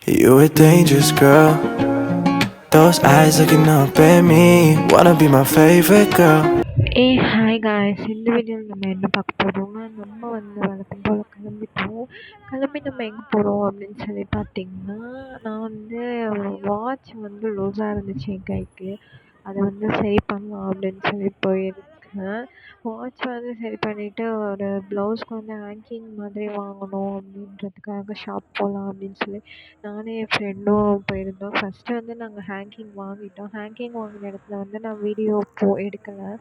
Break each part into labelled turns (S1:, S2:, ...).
S1: You a dangerous girl. Those eyes looking up at me. Wanna be my favorite girl.
S2: Hi guys, இந்த வீடியோவில் நம்ம என்ன பார்க்க போகிறோம்னா, நம்ம வந்து வழக்கம் போல் கிளம்பி நம்ம எங்கே போகிறோம் அப்படின்னு சொல்லி பார்த்தீங்கன்னா, நான் வந்து வாட்ச் வந்து லூஸாக இருந்துச்சு என் கைக்கு. அதை வந்து சரி பண்ணலாம் அப்படின்னு சொல்லி போயிருக்கேன். வாட்ச் வந்து சரி பண்ணிவிட்டு ஒரு ப்ளவுஸ்க்கு வந்து ஹேங்கிங் மாதிரி வாங்கணும் அப்படின்றதுக்காக ஷாப் போகலாம் அப்படின்னு சொல்லி நானும் என் ஃப்ரெண்டும் போயிருந்தோம். ஃபஸ்ட்டு வந்து நாங்கள் ஹேங்கிங் வாங்கிட்டோம். ஹேங்கிங் வாங்கின இடத்துல வந்து நான் வீடியோ எடுக்கலை.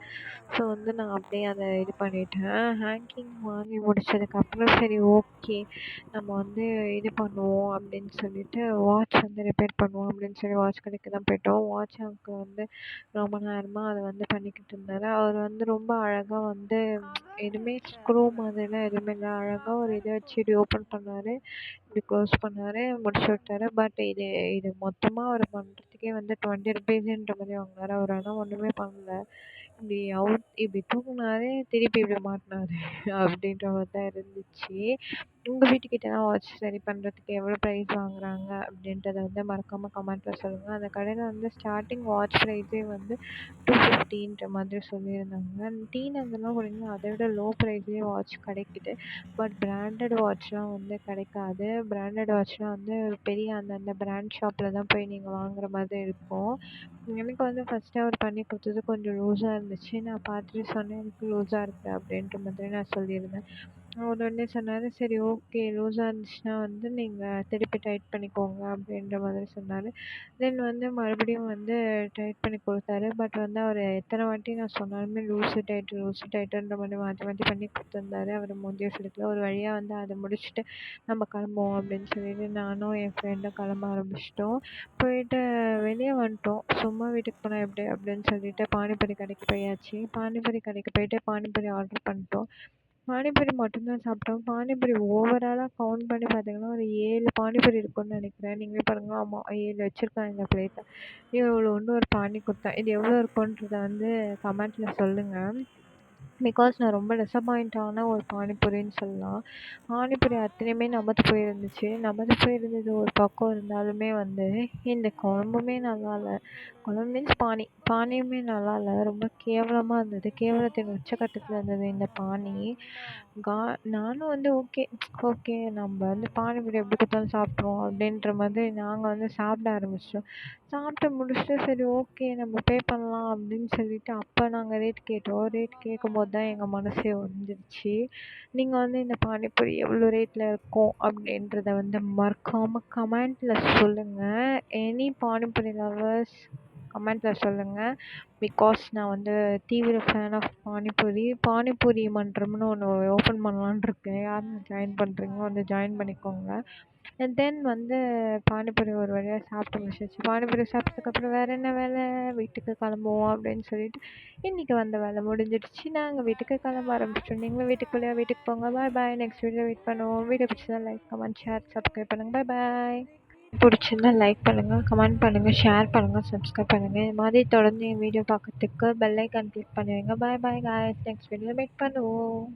S2: ஸோ வந்து நான் அப்படியே அதை இது பண்ணிட்டேன். ஹேங்கிங் வாங்கி முடிச்சதுக்கப்புறம் சரி ஓகே, நம்ம வந்து இது பண்ணுவோம் அப்படின்னு சொல்லிட்டு வாட்ச் வந்து ரிப்பேர் பண்ணுவோம் அப்படின்னு சொல்லி வாட்ச் கடைக்கு தான் போயிட்டோம். வாட்ச் அங்கிள் வந்து ரொம்ப நேரமாக அதை வந்து பண்ணிக்கிட்டு இருந்தார். அவர் வந்து ரொம்ப அழகாக வந்து எதுவுமே ஸ்க்ரூ மாதிரிலாம் எதுவுமே இல்லை, அழகாக ஒரு இதை வச்சு இப்படி ஓப்பன் பண்ணார், இப்படி க்ளோஸ் பண்ணார், முடிச்சு விட்டார். பட் இது மொத்தமாக அவர் பண்ணுறதுக்கே வந்து 20 ருபீஸுன்ற மாதிரி வாங்கினார். அவர் ஆனால் ஒன்றுமே பண்ணல. இப்படி தூக்குனாரு, திருப்பி இப்படி மாட்டுனாரு அப்படின்ற மாதிரி தான் இருந்துச்சு. உங்கள் வீட்டுக்கிட்டலாம் வாட்ச் சரி பண்ணுறதுக்கு எவ்வளோ ப்ரைஸ் வாங்குறாங்க அப்படின்றத வந்து மறக்காமல் கமெண்ட்டில் சொல்லுங்கள். அந்த கடையில் வந்து ஸ்டார்டிங் வாட்ச் ப்ரைஸே வந்து 250ன்ற மாதிரி சொல்லியிருந்தாங்க. டி நகர்லாம் போனீங்கன்னா அதை விட லோ ப்ரைஸ்லேயே வாட்ச் கிடைக்குது. பட் பிராண்டட் வாட்ச்லாம் வந்து கிடைக்காது. பிராண்டட் வாட்ச்லாம் வந்து பெரிய அந்தந்த பிராண்ட் ஷாப்பில் தான் போய் நீங்கள் வாங்குற மாதிரி இருக்கும். எனக்கு வந்து ஃபஸ்ட்டு அவர் பண்ணி கொடுத்தது கொஞ்சம் லூஸாக இருந்துச்சு. நான் பார்த்துட்டு சொன்னேன், எனக்கு லூஸாக இருக்குது அப்படின்ற மாதிரி நான் சொல்லியிருந்தேன். அவர் உடனே சொன்னார், சரி ஓகே, லூஸாக இருந்துச்சுன்னா வந்து நீங்கள் திருப்பி டைட் பண்ணிக்கோங்க அப்படின்ற மாதிரி சொன்னார். தென் வந்து மறுபடியும் வந்து டைட் பண்ணி கொடுத்தாரு. பட் வந்து அவர் எத்தனை வாட்டி நான் சொன்னாலுமே லூஸு டைட்டுன்ற மாதிரி மாற்றி மாற்றி பண்ணி கொடுத்துருந்தாரு. அவர் மூஞ்சியே சொல்லிக்கல. ஒரு வழியாக வந்து அதை முடிச்சுட்டு நம்ம கிளம்புவோம் அப்படின்னு சொல்லிட்டு நானும் என் ஃப்ரெண்டும் கிளம்ப ஆரம்பிச்சிட்டோம். போயிட்டு வெளியே வந்துட்டோம். சும்மா வீட்டுக்கு போனால் எப்படி அப்படின்னு சொல்லிட்டு பானிபூரி கடைக்கு போயாச்சு. பானிபூரி கடைக்கு போயிட்டு பானிபூரி ஆர்டர் பண்ணிட்டோம். பானிபூரி மட்டும்தான் சாப்பிட்டோம். பானிபூரி ஓவராலாக கவுண்ட் பண்ணி பார்த்தீங்கன்னா ஒரு 7 பானிபூரி இருக்கும்னு நினைக்கிறேன். நீங்களே பாருங்கள். ஆமாம், 7 வச்சுருக்காங்க இந்த பிளேட்டில். இவ்வளோண்டு ஒரு பானி கொடுத்தேன். இது எவ்வளோ இருக்குன்றத வந்து கமெண்ட்டில் சொல்லுங்கள். பிகாஸ் நான் ரொம்ப டிசப்பாயிண்ட் ஆன ஒரு பானிபூரின்னு சொல்லலாம். பானிபூரி அத்தனையுமே நமத்து போயிருந்துச்சு. நமத்து போயிருந்தது ஒரு பக்கம் இருந்தாலுமே வந்து இந்த குழம்புமே நல்லா இல்லை. குழம்பு மீன்ஸ் பானியுமே நல்லா இல்லை. ரொம்ப கேவலமாக இருந்தது. கேவலத்தின் உச்சக்கட்டத்தில் இருந்தது இந்த பானி. கா நானும் வந்து ஓகே ஓகே, நம்ம வந்து பானிபூரி எப்படி கொடுத்தாலும் சாப்பிட்ருவோம் அப்படின்ற மாதிரி நாங்கள் வந்து சாப்பிட ஆரம்பிச்சிட்டோம். சாப்பிட்டு முடிச்சுட்டு சரி ஓகே, நம்ம பே பண்ணலாம் அப்படின்னு சொல்லிட்டு அப்போ நாங்கள் ரேட் கேட்டோம். ரேட் கேட்கும்போது தான் எங்கள் மனசே உடைஞ்சிருச்சு. நீங்கள் வந்து இந்த பானிபூரி எவ்வளோ ரேட்டில் இருக்கும் அப்படின்றத வந்து மறக்காமல் கமெண்ட்டில் சொல்லுங்கள். எனி பானிபூரி லவர்ஸ் கமெண்ட்டில் சொல்லுங்கள். பிகாஸ் நான் வந்து தீவிர ஃபேன் ஆஃப் பானிபூரி மன்றம்னு ஒன்று ஓப்பன் பண்ணலான்னு இருக்கேன். யாருன்னு ஜாயின் பண்ணுறீங்களோ வந்து ஜாயின் பண்ணிக்கோங்க. அண்ட் தென் வந்து பானிபூரி ஒரு வழியாக சாப்பிட்டு முடிச்சாச்சு. பானிபூரி சாப்பிட்டதுக்கப்புறம் வேறு என்ன வேலை, வீட்டுக்கு கிளம்புவோம் அப்படின்னு சொல்லிட்டு இன்றைக்கி வந்த வேலை முடிஞ்சிடுச்சு. நாங்கள் வீட்டுக்கு கிளம்ப ஆரம்பிச்சிட்டோம். நீங்களும் வீட்டுக்கு போங்க. பாய் பாய். நெக்ஸ்ட் வீடியோ வெயிட் பண்ணுவோம். வீடியோ பிடிச்சதா லைக், கமெண்ட், ஷேர், சப்ஸ்கிரைப் பண்ணுங்கள். பாய் பாய். பிடிச்சிருந்தா லைக் பண்ணுங்கள், கமெண்ட் பண்ணுங்கள், ஷேர் பண்ணுங்கள், சப்ஸ்கிரைப் பண்ணுங்கள். இது மாதிரி தொடர்ந்து என் வீடியோ பார்க்கறதுக்கு பெல் ஐக்கான் கிளிக் பண்ணுவீங்க. பாய் பாய் காய்ஸ். நெக்ஸ்ட் வீடியோவில் மீட் பண்ணுவோம்.